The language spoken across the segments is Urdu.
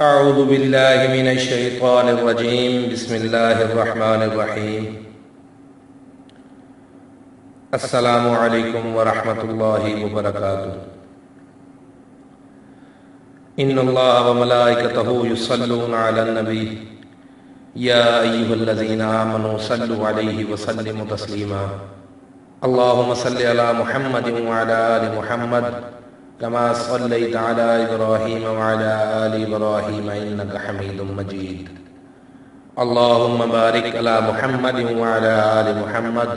اعوذ باللہ من الشیطان الرجیم بسم اللہ الرحمن الرحیم السلام علیکم ورحمۃ اللہ وبرکاتہ ان اللہ وملائکتہ یصلون علی النبی یا ایھا الذین آمنوا صلوا علیہ وسلموا تسلیما اللہم صل علی محمد وعلی آل محمد كما صليت على إبراهيم وعلى آل إبراهيم إنك حميد مجيد اللهم بارك على محمد وعلى آل محمد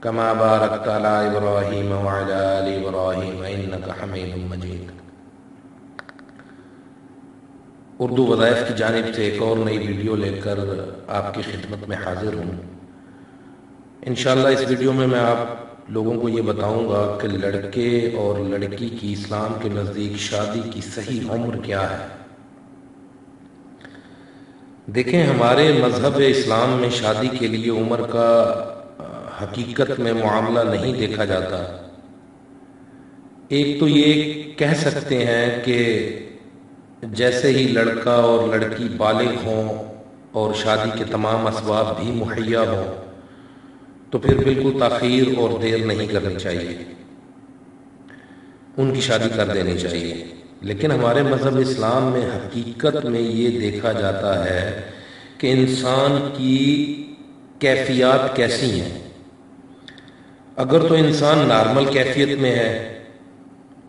كما باركت على إبراهيم وعلى آل إبراهيم إنك حميد مجيد۔ اردو وظائف کی جانب سے ایک اور نئی ویڈیو لے کر آپ کی خدمت میں حاضر ہوں۔ انشاءاللہ اس ویڈیو میں آپ لوگوں کو یہ بتاؤں گا کہ لڑکے اور لڑکی کی اسلام کے نزدیک شادی کی صحیح عمر کیا ہے۔ دیکھیں، ہمارے مذہب اسلام میں شادی کے لیے عمر کا حقیقت میں معاملہ نہیں دیکھا جاتا۔ ایک تو یہ کہہ سکتے ہیں کہ جیسے ہی لڑکا اور لڑکی بالغ ہوں اور شادی کے تمام اسباب بھی مہیا ہوں تو پھر بالکل تاخیر اور دیر نہیں کرنی چاہیے، ان کی شادی کر دینی چاہیے۔ لیکن ہمارے مذہب اسلام میں حقیقت میں یہ دیکھا جاتا ہے کہ انسان کی کیفیات کیسی ہیں۔ اگر تو انسان نارمل کیفیت میں ہے،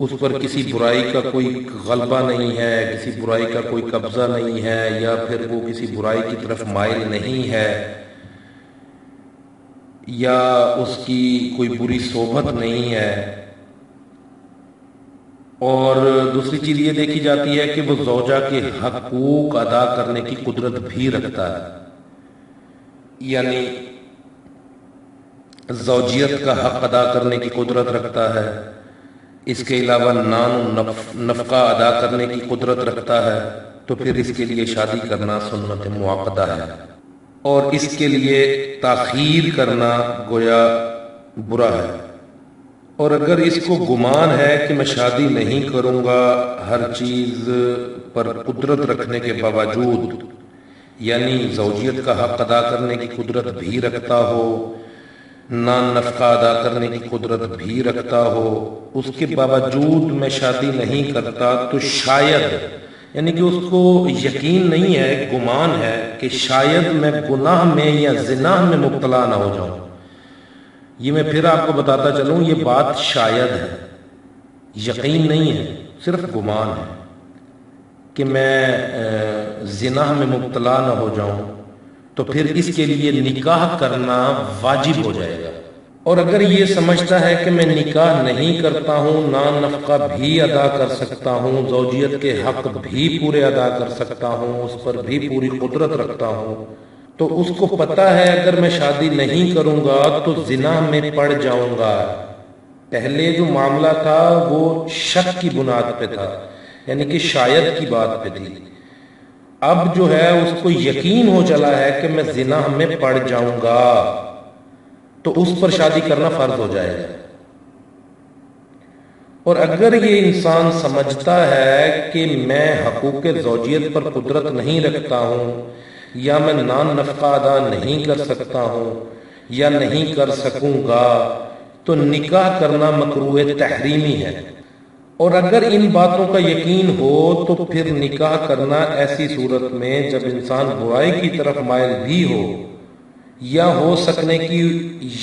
اس پر کسی برائی کا کوئی غلبہ نہیں ہے، کسی برائی کا کوئی قبضہ نہیں ہے، یا پھر وہ کسی برائی کی طرف مائل نہیں ہے، یا اس کی کوئی بری صحبت نہیں ہے، اور دوسری چیز یہ دیکھی جاتی ہے کہ وہ زوجہ کے حقوق ادا کرنے کی قدرت بھی رکھتا ہے، یعنی زوجیت کا حق ادا کرنے کی قدرت رکھتا ہے، اس کے علاوہ نان و نفقہ ادا کرنے کی قدرت رکھتا ہے، تو پھر اس کے لیے شادی کرنا سنت مؤکدہ ہے، اور اس کے لیے تاخیر کرنا گویا برا ہے۔ اور اگر اس کو گمان ہے کہ میں شادی نہیں کروں گا ہر چیز پر قدرت رکھنے کے باوجود، یعنی زوجیت کا حق ادا کرنے کی قدرت بھی رکھتا ہو، نان نفقہ ادا کرنے کی قدرت بھی رکھتا ہو، اس کے باوجود میں شادی نہیں کرتا، تو شاید، یعنی کہ اس کو یقین نہیں ہے، گمان ہے کہ شاید میں گناہ میں یا زنا میں مبتلا نہ ہو جاؤں۔ یہ میں پھر آپ کو بتاتا چلوں، یہ بات شاید ہے، یقین نہیں ہے، صرف گمان ہے کہ میں زنا میں مبتلا نہ ہو جاؤں، تو پھر اس کے لیے نکاح کرنا واجب ہو جائے گا۔ اور اگر یہ سمجھتا ہے کہ میں نکاح نہیں کرتا ہوں، نان نفقہ بھی ادا کر سکتا ہوں، زوجیت کے حق بھی پورے ادا کر سکتا ہوں، اس پر بھی پوری قدرت رکھتا ہوں، تو اس کو پتہ ہے اگر میں شادی نہیں کروں گا تو زنا میں پڑ جاؤں گا۔ پہلے جو معاملہ تھا وہ شک کی بنیاد پہ تھا، یعنی کہ شاید کی بات پہ تھی۔ اب جو ہے اس کو یقین ہو چلا ہے کہ میں زنا میں پڑ جاؤں گا، تو اس پر شادی کرنا فرض ہو جائے گا۔ اور اگر یہ انسان سمجھتا ہے کہ میں حقوق زوجیت پر قدرت نہیں رکھتا ہوں، یا میں نان نفقہ ادا نہیں کر سکتا ہوں، یا نہیں کر سکوں گا، تو نکاح کرنا مکروہ تحریمی ہے۔ اور اگر ان باتوں کا یقین ہو تو پھر نکاح کرنا ایسی صورت میں جب انسان برائی کی طرف مائل بھی ہو، یا ہو سکنے کی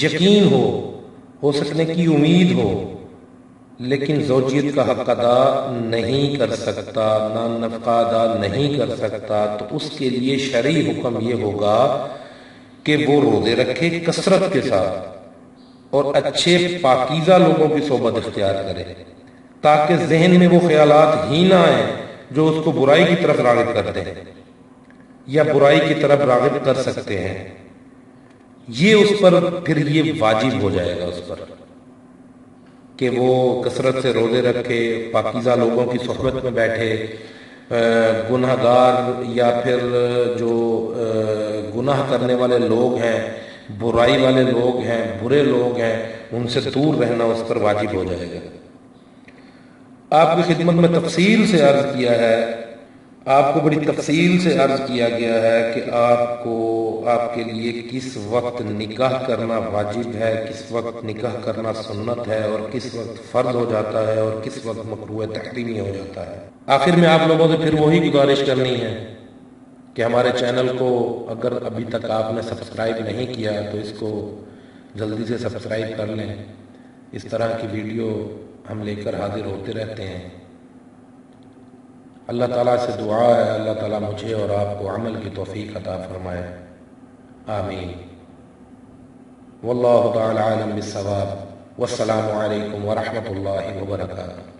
یقین ہو سکنے کی امید ہو، لیکن زوجیت کا حق ادا نہیں کر سکتا، نان نفقہ ادا نہیں کر سکتا، تو اس کے لیے شرعی حکم یہ ہوگا کہ وہ روزے رکھے کثرت کے ساتھ، اور اچھے پاکیزہ لوگوں کی صحبت اختیار کرے، تاکہ ذہن میں وہ خیالات ہی نہ آئیں جو اس کو برائی کی طرف راغب کرتے ہیں یا برائی کی طرف راغب کر سکتے ہیں۔ یہ اس پر پھر یہ واجب ہو جائے گا اس پر کہ وہ کثرت سے روزے رکھے، پاکیزہ لوگوں کی صحبت میں بیٹھے، گناہ گار یا پھر جو گناہ کرنے والے لوگ ہیں، برائی والے لوگ ہیں، برے لوگ ہیں، ان سے دور رہنا اس پر واجب ہو جائے گا۔ آپ کی خدمت میں تفصیل سے عرض کیا ہے آپ کو بڑی تفصیل سے عرض کیا گیا ہے کہ آپ کے لیے کس وقت نکاح کرنا واجب ہے، کس وقت نکاح کرنا سنت ہے، اور کس وقت فرض ہو جاتا ہے، اور کس وقت مکروہ تحریمی ہو جاتا ہے۔ آخر میں آپ لوگوں سے پھر وہی گزارش کرنی ہے کہ ہمارے چینل کو اگر ابھی تک آپ نے سبسکرائب نہیں کیا تو اس کو جلدی سے سبسکرائب کر لیں۔ اس طرح کی ویڈیو ہم لے کر حاضر ہوتے رہتے ہیں۔ اللہ تعالیٰ سے دعا ہے اللہ تعالیٰ مجھے اور آپ کو عمل کی توفیق عطا فرمائے، آمین۔ واللہ تعالی عالم بالصواب، والسلام علیکم ورحمۃ اللہ وبرکاتہ۔